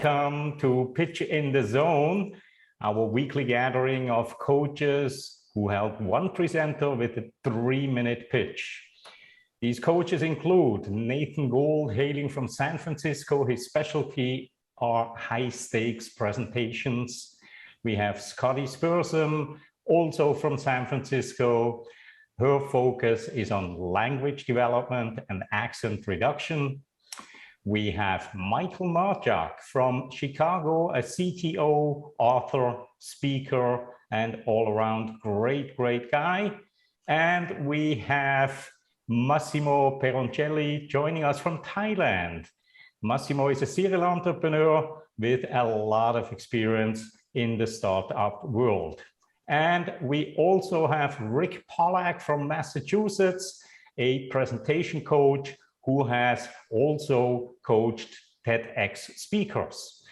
welcome to Pitch in the Zone, our weekly gathering of coaches who help one presenter with a 3-minute pitch. These coaches include Nathan Gould, hailing from San Francisco. His specialty are high-stakes presentations. We have Scotty, also from San Francisco. Her focus is on language development and accent reduction. We have Michael Marchak from Chicago, a CTO, author, speaker, and all-around great guy. And we have Massimo Peroncelli joining us from Thailand. Massimo is a serial entrepreneur with a lot of experience in the startup world. And we also have Rick Pollack from Massachusetts, a presentation coach who has also coached TEDx speakers.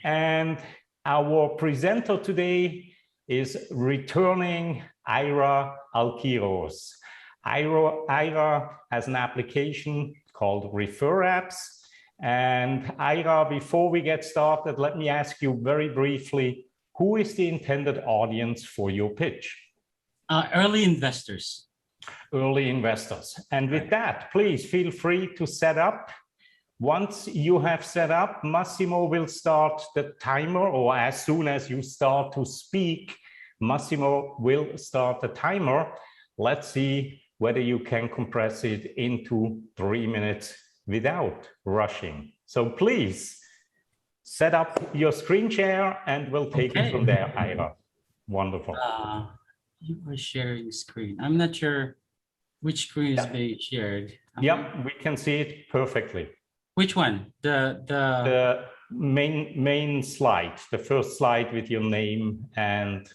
And our presenter today is returning Ira Alquiros. Ira has an application called ReferApps. And Ira, before we get started, let me ask you very briefly, who is the intended audience for your pitch? Early investors. Early investors. And with that, please feel free to set up. Once you have set up, Massimo will start the timer, or as soon as you start to speak, Massimo will start the timer. Let's see whether you can compress it into 3 minutes without rushing. So please set up your screen share and we'll take it from there, Ira. Wonderful. You are sharing screen. I'm not sure which screen is being shared. Yep, we can see it perfectly. Which one? The main slide, the first slide with your name and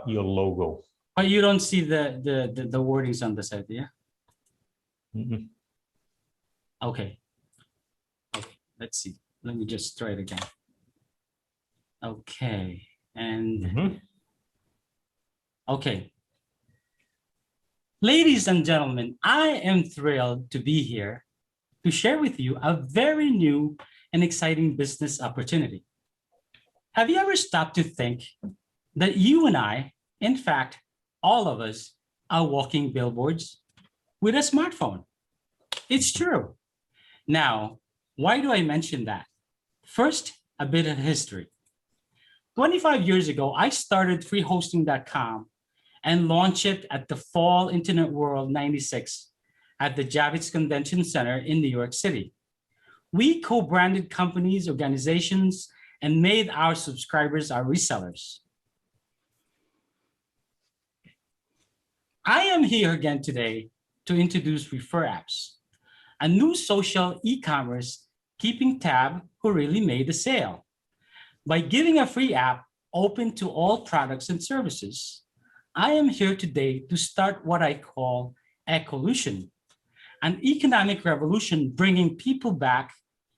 your logo. But you don't see the wordings on the side, yeah? Mm-hmm. Okay, let's see. Let me just try it again. Okay, and okay. Ladies and gentlemen, I am thrilled to be here to share with you a very new and exciting business opportunity. Have you ever stopped to think that you and I, in fact, all of us, are walking billboards with a smartphone? It's true. Now, why do I mention that? First, a bit of history. 25 years ago, I started freehosting.com and launched it at the Fall Internet World '96 at the Javits Convention Center in New York City. We co-branded companies, organizations, and made our subscribers our resellers. I am here again today to introduce ReferApps, a new social e-commerce keeping tab who really made the sale. By giving a free app open to all products and services, I am here today to start what I call ecolution, an economic revolution bringing people back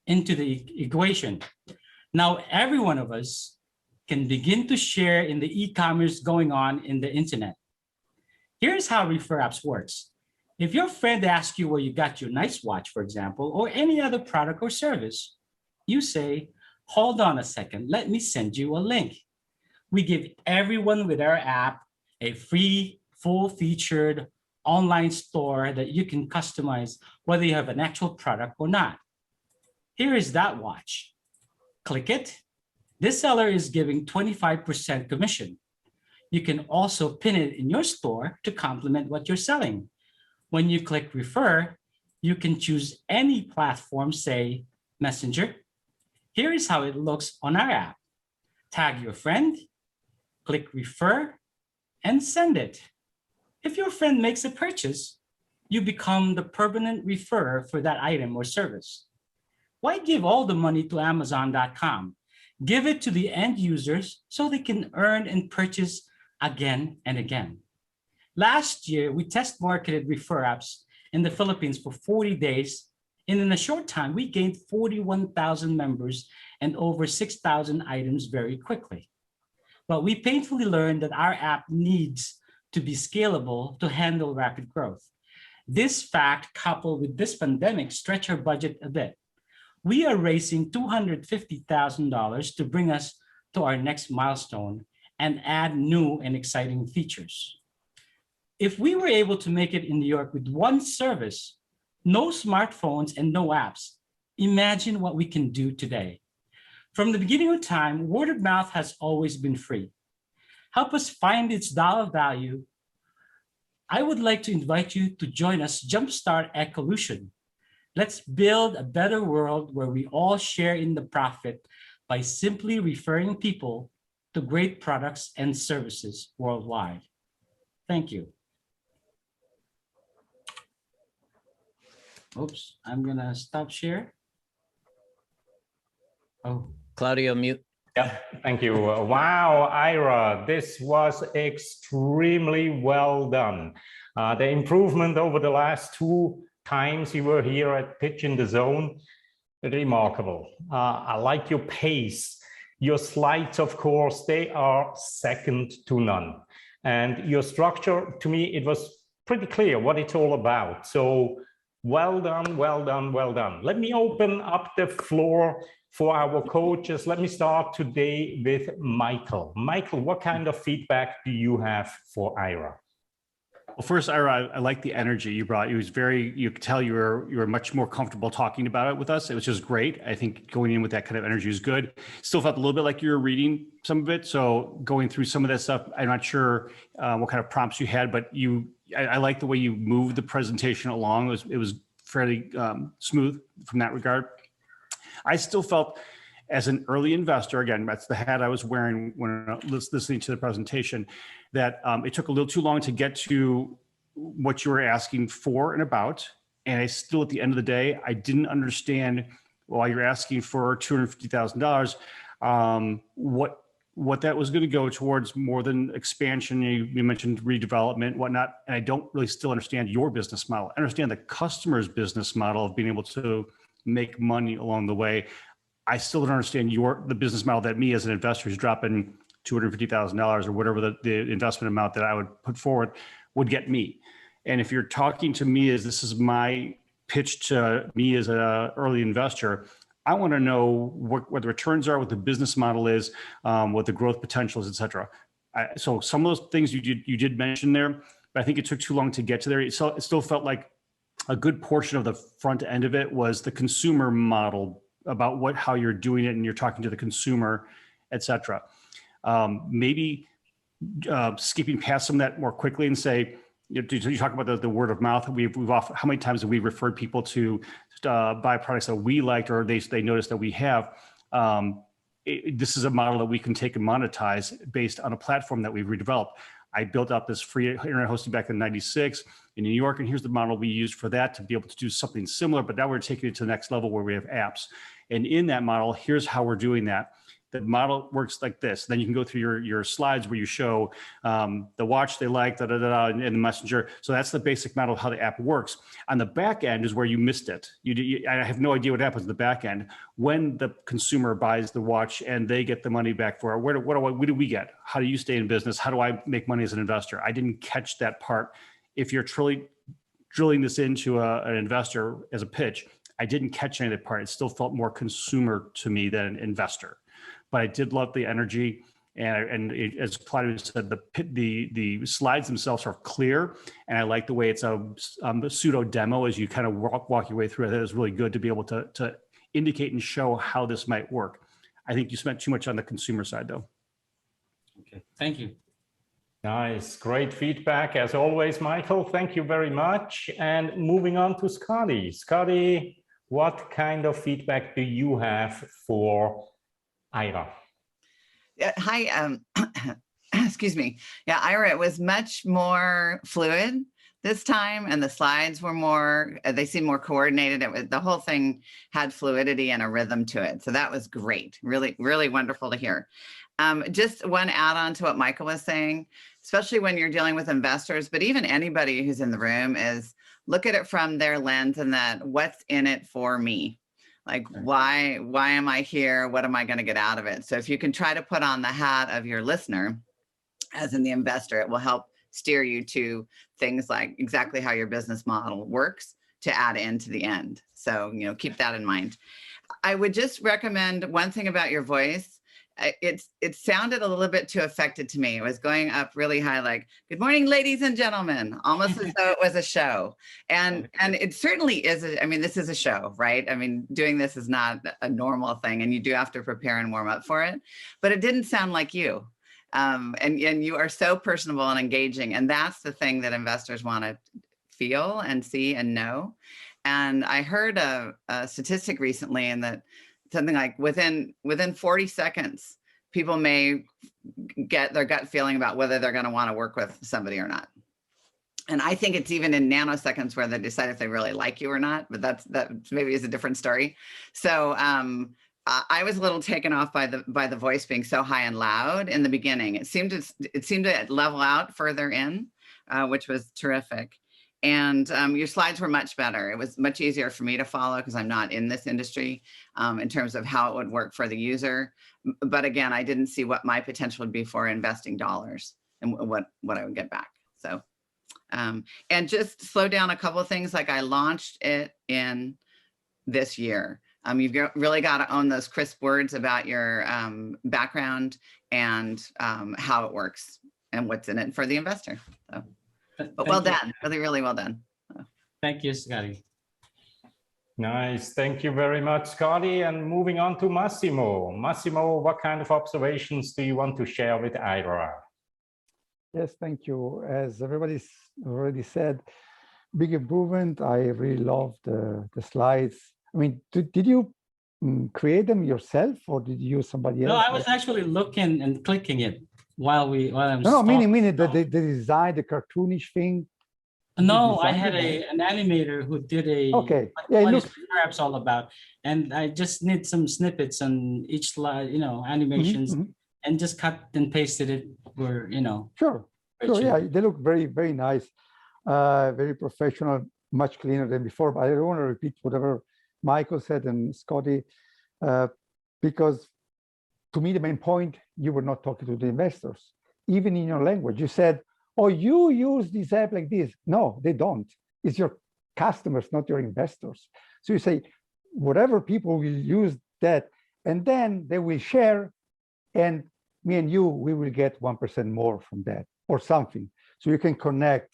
into the equation. Now, every one of us can begin to share in the e-commerce going on in the internet. Here's how ReferApps works. If your friend asks you where you got your nice watch, for example, or any other product or service, you say, hold on a second, let me send you a link. We give everyone with our app a free, full-featured online store that you can customize whether you have an actual product or not. Here is that watch. Click it. This seller is giving 25% commission. You can also pin it in your store to complement what you're selling. When you click refer, you can choose any platform, say Messenger. Here is how it looks on our app. Tag your friend, click refer, and send it. If your friend makes a purchase, you become the permanent referrer for that item or service. Why give all the money to Amazon.com? Give it to the end users so they can earn and purchase again and again. Last year, we test marketed ReferApps in the Philippines for 40 days. And in a short time, we gained 41,000 members and over 6,000 items very quickly. But we painfully learned that our app needs to be scalable to handle rapid growth. This fact, coupled with this pandemic, stretched our budget a bit. we are raising $250,000 to bring us to our next milestone and add new and exciting features. If we were able to make it in New York with one service, no smartphones and no apps, imagine what we can do today. From the beginning of time, word of mouth has always been free. Help us find its dollar value. I would like to invite you to join us Jumpstart Ecolution. Let's build a better world where we all share in the profit by simply referring people to great products and services worldwide. Thank you. Oops, I'm gonna stop share. Oh, Claudio, mute. Yeah, thank you. Wow, Ira, this was extremely well done. The improvement over the last 2 times you were here at Pitch in the Zone, remarkable. I like your pace. Your slides, of course, they are second to none. And your structure, to me, it was pretty clear what it's all about. So well done, well done, well done. Let me open up the floor for our coaches. Let me start today with Michael. Michael, what kind of feedback do you have for Ira? Well, first, Ira, I like the energy you brought. It was very, you could tell you were much more comfortable talking about it with us. It was just great. I think going in with that kind of energy is good. Still felt a little bit like you were reading some of it. So going through some of that stuff, I'm not sure what kind of prompts you had, but I like the way you moved the presentation along. It was fairly smooth from that regard. I still felt, as an early investor, again, that's the hat I was wearing when listening to the presentation, that it took a little too long to get to what you were asking for and about. And I still, at the end of the day, I didn't understand, while you're asking for $250,000, what that was going to go towards more than expansion. You mentioned redevelopment, whatnot, and I don't really still understand your business model. I understand the customer's business model of being able to make money along the way. I still don't understand the business model that me as an investor who's dropping $250,000 or whatever the investment amount that I would put forward would get me. And if you're talking to me as this is my pitch to me as an early investor, I want to know what the returns are, what the business model is, what the growth potential is, et cetera. So some of those things you did mention there, but I think it took too long to get to there. It still felt like a good portion of the front end of it was the consumer model about how you're doing it and you're talking to the consumer, et cetera. Maybe skipping past some of that more quickly and say, you talk about the word of mouth. How many times have we referred people to buy products that we liked or they noticed that we have? This is a model that we can take and monetize based on a platform that we've redeveloped. I built up this free internet hosting back in '96 in New York, and here's the model we used for that to be able to do something similar, but now we're taking it to the next level where we have apps. And in that model, here's how we're doing that. The model works like this. Then you can go through your slides where you show the watch they like, and the messenger. So that's the basic model of how the app works. On the back end is where you missed it. I have no idea what happens in the back end. When the consumer buys the watch and they get the money back for it, what do we get? How do you stay in business? How do I make money as an investor? I didn't catch that part. If you're truly drilling this into an investor as a pitch, I didn't catch any of that part. It still felt more consumer to me than an investor. But I did love the energy, and as Claudio said, the slides themselves are clear, and I like the way it's a pseudo demo as you kind of walk your way through it. It was really good to be able to indicate and show how this might work. I think you spent too much on the consumer side, though. okay. Thank you. Nice, great feedback as always, Michael. Thank you very much. And moving on to Scotty. Scotty, what kind of feedback do you have for Ira? Hi, excuse me. Yeah, Ira, it was much more fluid this time, and the slides were more, they seemed more coordinated. The whole thing had fluidity and a rhythm to it. So that was great. Really, really wonderful to hear. Just one add-on to what Michael was saying, especially when you're dealing with investors, but even anybody who's in the room, is look at it from their lens and that what's in it for me. Like, why am I here? What am I going to get out of it? So if you can try to put on the hat of your listener, as in the investor, it will help steer you to things like exactly how your business model works to add into the end. So, keep that in mind. I would just recommend one thing about your voice. It sounded a little bit too affected to me. It was going up really high, like, good morning, ladies and gentlemen, almost as though it was a show. And it certainly is. This is a show, right? Doing this is not a normal thing, and you do have to prepare and warm up for it, but it didn't sound like you. And you are so personable and engaging. And that's the thing that investors want to feel and see and know. And I heard a statistic recently, and that something like within 40 seconds, people may get their gut feeling about whether they're going to want to work with somebody or not. And I think it's even in nanoseconds where they decide if they really like you or not, but that maybe is a different story. So I was a little taken off by the voice being so high and loud in the beginning. It seemed to level out further in, which was terrific. And your slides were much better. It was much easier for me to follow because I'm not in this industry in terms of how it would work for the user. But again, I didn't see what my potential would be for investing dollars and what I would get back. So, and just slow down a couple of things. Like, I launched it in this year. You've really got to own those crisp words about your background and how it works and what's in it for the investor. So. But well done, really, really well done. Thank you, Scotty. Nice, thank you very much, Scotty. And moving on to Massimo. Massimo, what kind of observations do you want to share with IRA? Yes, thank you. As everybody's already said, big improvement. I really love the slides. Did you create them yourself, or did you use somebody else? No, I was actually looking and clicking it while I'm meaning that they designed the cartoonish thing. No, I had an animator who did a what is ReferApps all about, and I just need some snippets on each slide, animations, and just cut and pasted it where Sure, yeah, they look very, very nice, very professional, much cleaner than before. But I don't want to repeat whatever Michael said and Scotty, because to me, the main point, you were not talking to the investors. Even in your language, you said, oh, you use this app like this. No, they don't. It's your customers, not your investors. So you say, whatever people will use that, and then they will share, and me and you, we will get 1% more from that or something. So you can connect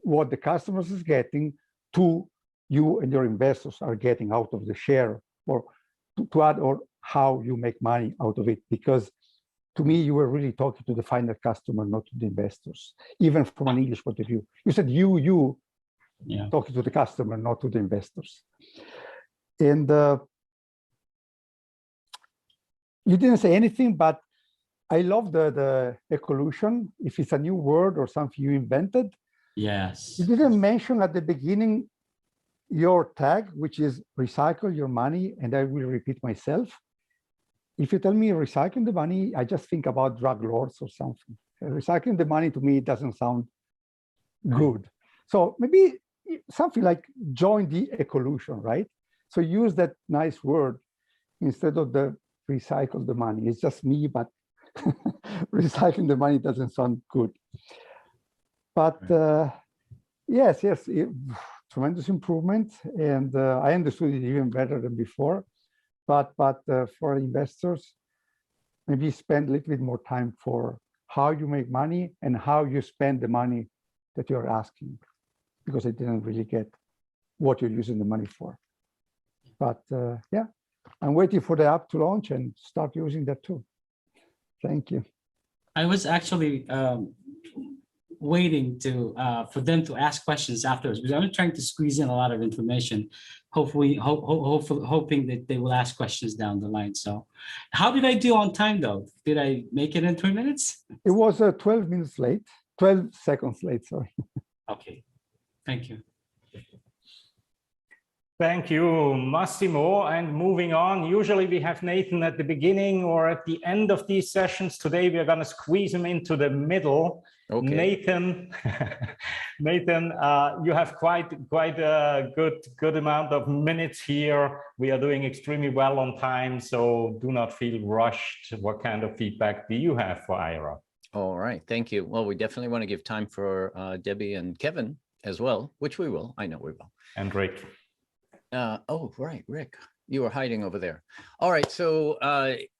what the customers is getting to you and your investors are getting out of the share, or to add, or how you make money out of it. Because to me, you were really talking to the final customer, not to the investors, even from an English point of view. You said you talking to the customer, not to the investors. And you didn't say anything, but I love the ecolution. If it's a new word or something you invented. Yes. You didn't mention at the beginning your tag, which is recycle your money, and I will repeat myself. If you tell me recycling the money, I just think about drug lords or something. Recycling the money to me doesn't sound good. So maybe something like join the ecolution, right? So use that nice word instead of the recycle the money. It's just me, but recycling the money doesn't sound good. But yes, tremendous improvement, and I understood it even better than before. But for investors, maybe spend a little bit more time for how you make money and how you spend the money that you're asking, because I didn't really get what you're using the money for. But yeah, I'm waiting for the app to launch and start using that too. Thank you. I was actually waiting for them to ask questions afterwards, because I'm trying to squeeze in a lot of information, hopefully hoping that they will ask questions down the line. So how did I do on time though? Did I make it in 3 minutes? It was 12 minutes late, 12 seconds late, sorry. Okay, thank you. Thank you, Massimo. And moving on, usually we have Nathan at the beginning or at the end of these sessions. Today, we are going to squeeze him into the middle. Okay. Nathan, you have quite a good amount of minutes here. We are doing extremely well on time, so do not feel rushed. What kind of feedback do you have for IRA? All right, thank you. Well, we definitely want to give time for Debbie and Kevin as well, which we will. I know we will. And Rick. Oh, right, Rick. You were hiding over there. All right, so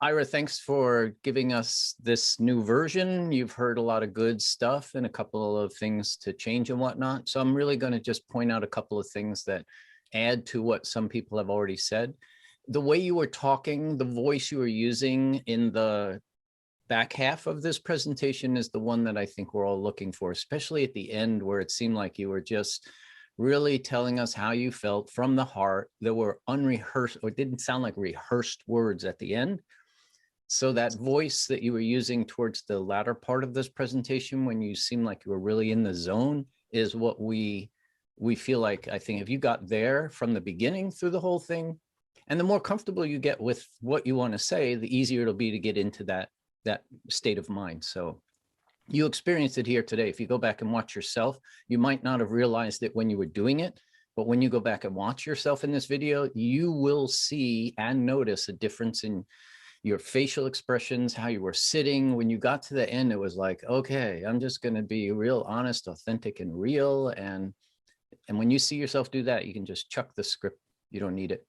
Ira, thanks for giving us this new version. You've heard a lot of good stuff and a couple of things to change and whatnot. So I'm really going to just point out a couple of things that add to what some people have already said. The way you were talking, the voice you were using in the back half of this presentation is the one that I think we're all looking for, especially at the end where it seemed like you were just really telling us how you felt from the heart. There were unrehearsed, or it didn't sound like rehearsed words at the end. So that voice that you were using towards the latter part of this presentation, when you seemed like you were really in the zone, is what we feel like. I think if you got there from the beginning through the whole thing, and the more comfortable you get with what you want to say, the easier it'll be to get into that state of mind. So you experienced it here today. If you go back and watch yourself, you might not have realized it when you were doing it, but when you go back and watch yourself in this video, you will see and notice a difference in your facial expressions, how you were sitting. When you got to the end, it was like, okay, I'm just going to be real honest, authentic, and real. And when you see yourself do that, you can just chuck the script. You don't need it.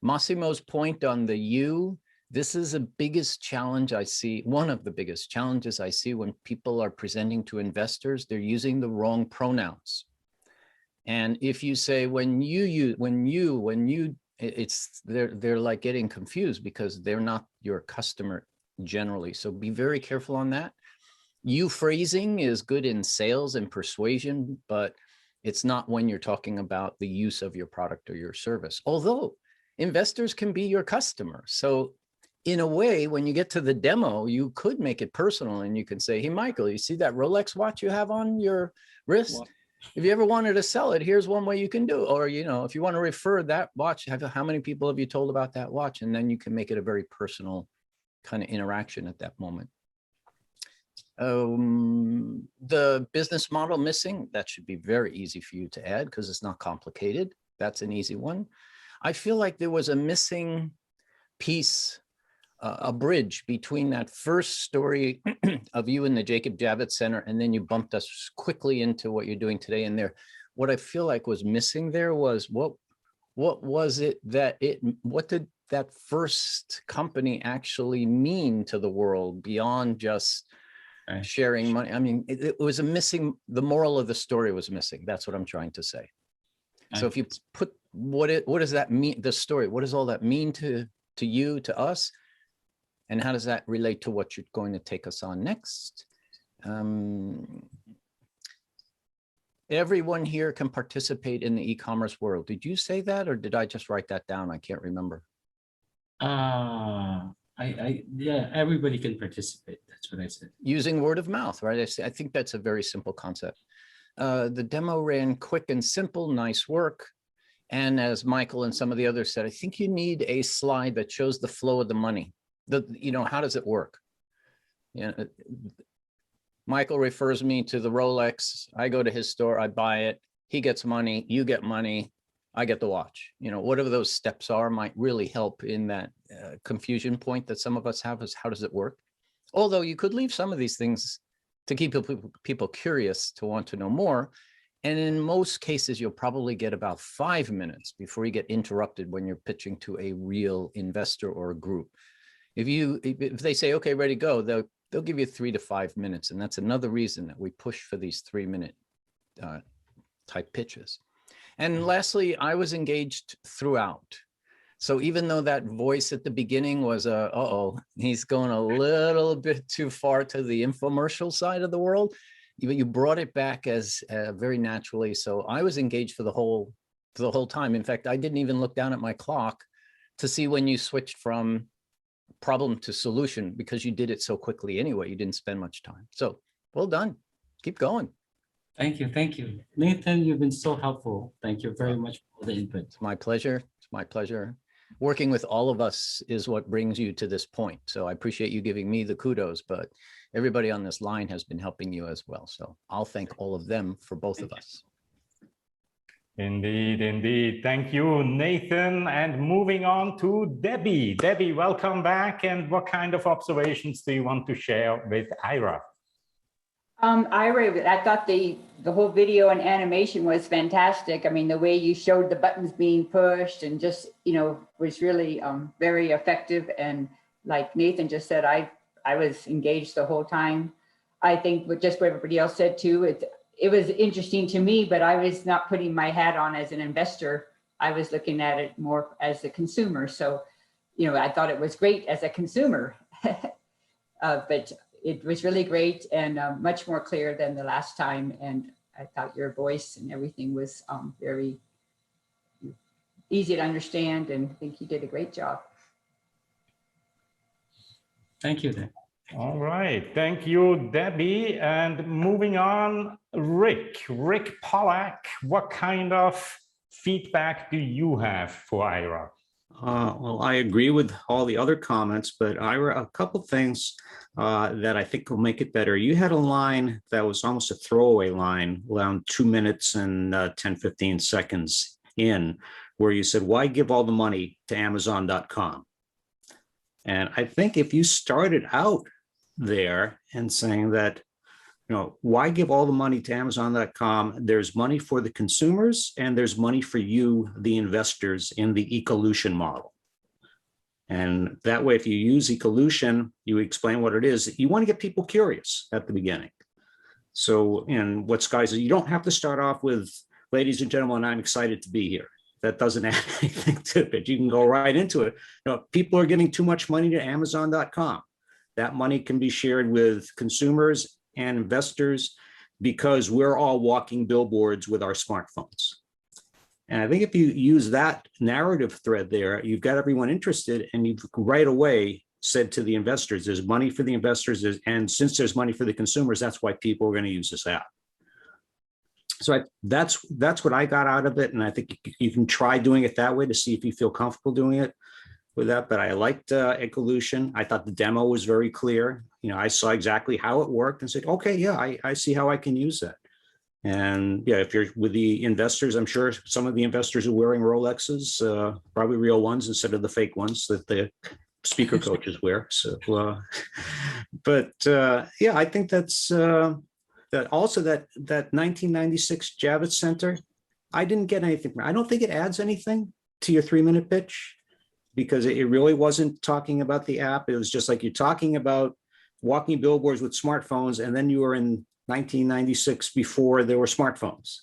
Massimo's point on the you, this is the biggest challenge I see. One of the biggest challenges I see when people are presenting to investors, they're using the wrong pronouns. And if you say when you, they're like getting confused because they're not your customer generally. So be very careful on that. You phrasing is good in sales and persuasion, but it's not when you're talking about the use of your product or your service. Although investors can be your customer. So in a way, when you get to the demo, you could make it personal and you can say, hey, Michael, you see that Rolex watch you have on your wrist? Wow. If you ever wanted to sell it, here's one way you can do it. Or, you know, if you want to refer that watch, how many people have you told about that watch? And then you can make it a very personal kind of interaction at that moment. The business model missing, that should be very easy for you to add because it's not complicated. That's an easy one. I feel like there was a missing piece, a bridge between that first story of you in the Jacob Javits Center, and then you bumped us quickly into what you're doing today. And there, what I feel like was missing there was what was it that what did that first company actually mean to the world beyond just sharing money? I mean, it was a missing, the moral of the story was missing. That's what I'm trying to say. So if you put what does that mean, the story, what does all that mean to you, to us? And how does that relate to what you're going to take us on next? Everyone here can participate in the e-commerce world. Did you say that, or did I just write that down? I can't remember. Yeah, everybody can participate. That's what I said. Using word of mouth, right? I think that's a very simple concept. The demo ran quick and simple, nice work. And as Michael and some of the others said, I think you need a slide that shows the flow of the money. How does it work? Michael refers me to the Rolex. I go to his store, I buy it. He gets money, you get money, I get the watch. Whatever those steps are might really help in that confusion point that some of us have, is how does it work? Although you could leave some of these things to keep people curious to want to know more. And in most cases, you'll probably get about 5 minutes before you get interrupted when you're pitching to a real investor or a group. If they say, okay, ready, go, they'll give you 3 to 5 minutes. And that's another reason that we push for these 3-minute type pitches. And lastly, I was engaged throughout. So even though that voice at the beginning was, he's going a little bit too far to the infomercial side of the world, you brought it back as very naturally. So I was engaged for the whole time. In fact, I didn't even look down at my clock to see when you switched from problem to solution, because you did it so quickly anyway. You didn't spend much time. So well done. Keep going. Thank you. Thank you. Nathan, you've been so helpful. Thank you very much for the input. It's my pleasure. It's my pleasure. Working with all of us is what brings you to this point. So I appreciate you giving me the kudos, but everybody on this line has been helping you as well. So I'll thank all of them for both of us. Indeed, indeed. Thank you, Nathan. And moving on to Debbie. Debbie, welcome back. And what kind of observations do you want to share with Ira? Ira, I thought the whole video and animation was fantastic. I mean, the way you showed the buttons being pushed and just, was really very effective. And like Nathan just said, I was engaged the whole time. I think just what everybody else said too, it was interesting to me, but I was not putting my hat on as an investor. I was looking at it more as a consumer. So, I thought it was great as a consumer, but it was really great and much more clear than the last time. And I thought your voice and everything was very easy to understand, and I think you did a great job. Thank you, Dan. All right, thank you, Debbie. And moving on, Rick Pollack, what kind of feedback do you have for Ira? Well, I agree with all the other comments, but Ira, a couple things that I think will make it better. You had a line that was almost a throwaway line, around 2 minutes and 10, 15 seconds in, where you said, why give all the money to Amazon.com? And I think if you started out there and saying that, why give all the money to Amazon.com? There's money for the consumers and there's money for you, the investors, in the ecolution model. And that way, if you use ecolution, you explain what it is. You want to get people curious at the beginning. So, and what Scotty says, you don't have to start off with, ladies and gentlemen, I'm excited to be here. That doesn't add anything to it. You can go right into it. People are giving too much money to Amazon.com. That money can be shared with consumers and investors because we're all walking billboards with our smartphones. And I think if you use that narrative thread there, you've got everyone interested, and you've right away said to the investors, there's money for the investors, and since there's money for the consumers, that's why people are going to use this app. So that's what I got out of it. And I think you can try doing it that way to see if you feel comfortable doing it with that. But I liked ecolution. I thought the demo was very clear. I saw exactly how it worked and said, okay, yeah, I see how I can use that. And yeah, if you're with the investors, I'm sure some of the investors are wearing Rolexes, probably real ones instead of the fake ones that the speaker coaches wear. So, yeah, I think that's that. Also, that 1996 Javits Center, I didn't get anything. I don't think it adds anything to your 3-minute pitch, because it really wasn't talking about the app. It was just like you're talking about walking billboards with smartphones, and then you were in 1996 before there were smartphones.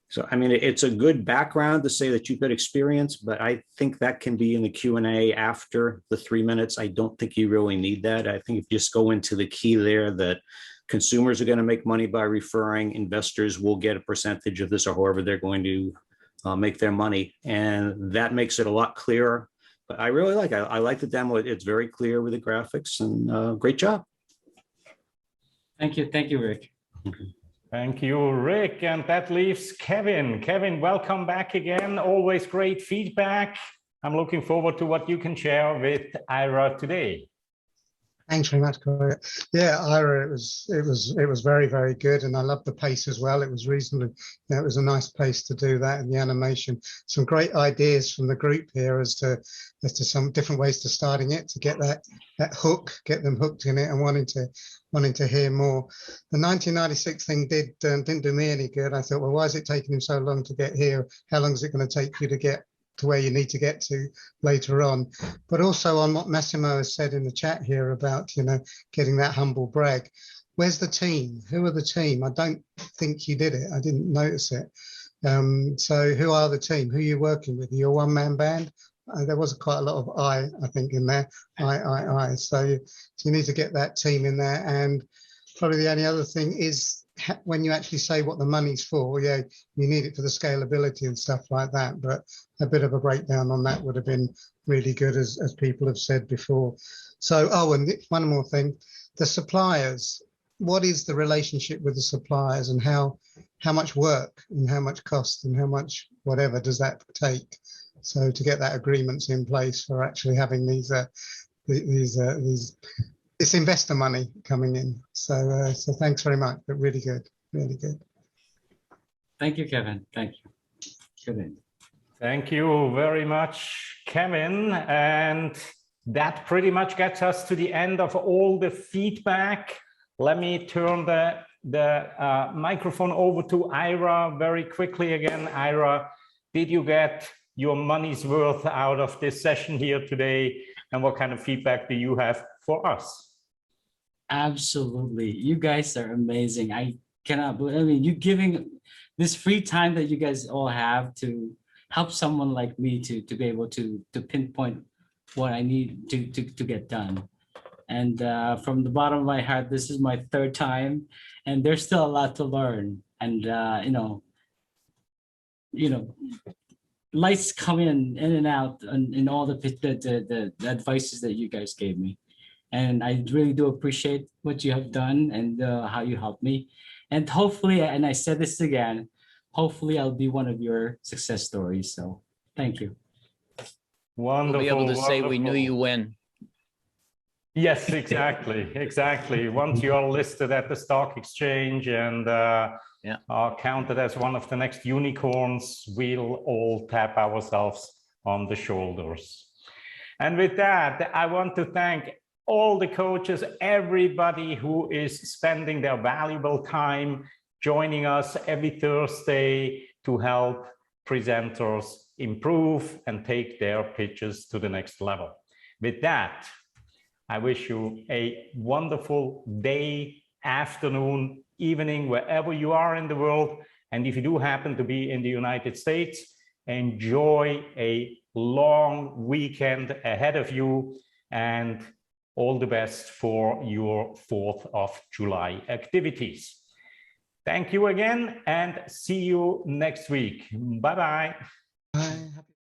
So, I mean, it's a good background to say that you've got experience, but I think that can be in the Q&A after the 3 minutes. I don't think you really need that. I think if you just go into the key there, that consumers are going to make money by referring, investors will get a percentage of this, or however they're going to make their money. And that makes it a lot clearer. But I really I like the demo. It's very clear with the graphics, and great job. Thank you, Rick. Thank you, Rick. And that leaves Kevin. Kevin, welcome back again. Always great feedback. I'm looking forward to what you can share with Ira today. Thanks very much, Corey. Yeah, Ira, it was very, very good, and I loved the pace as well. It was reasonably, it was a nice pace to do that, and the animation. Some great ideas from the group here as to some different ways to starting it, to get that hook, get them hooked in it and wanting to hear more. The 1996 thing didn't do me any good. I thought, well, why is it taking him so long to get here? How long is it going to take you to get to where you need to get to later on? But also on what Massimo has said in the chat here about, getting that humble brag. Where's the team? Who are the team? I don't think he did it. I didn't notice it. So who are the team? Who are you working with? Your one-man band? There was quite a lot of I think, in there. I. So you need to get that team in there. And probably the only other thing is, when you actually say what the money's for, yeah, you need it for the scalability and stuff like that. But a bit of a breakdown on that would have been really good, as people have said before. So, and one more thing, the suppliers. What is the relationship with the suppliers, and how much work and how much cost and how much whatever does that take? So to get that agreements in place for actually having this investor money coming in. So thanks very much, but really good, really good. Thank you, Kevin. Thank you. Kevin. Thank you very much, Kevin. And that pretty much gets us to the end of all the feedback. Let me turn the the microphone over to Ira very quickly again. Ira, did you get your money's worth out of this session here today? And what kind of feedback do you have for us? Absolutely. You guys are amazing. I cannot believe, I mean, you giving this free time that you guys all have to help someone like me to be able to pinpoint what I need to get done. And from the bottom of my heart, this is my third time, and there's still a lot to learn. And lights come in and out in all the advices that you guys gave me. And I really do appreciate what you have done and how you helped me. And hopefully, and I said this again, hopefully I'll be one of your success stories. So thank you. Wonderful. We'll be able to say we knew wonderful. you when. Yes, exactly, exactly. Once you are listed at the stock exchange and are counted as one of the next unicorns, we'll all tap ourselves on the shoulders. And with that, I want to thank all the coaches, everybody who is spending their valuable time joining us every Thursday to help presenters improve and take their pitches to the next level. With that, I wish you a wonderful day, afternoon, evening, wherever you are in the world. And if you do happen to be in the United States, enjoy a long weekend ahead of you, and all the best for your 4th of July activities. Thank you again, and see you next week. Bye-bye. Bye.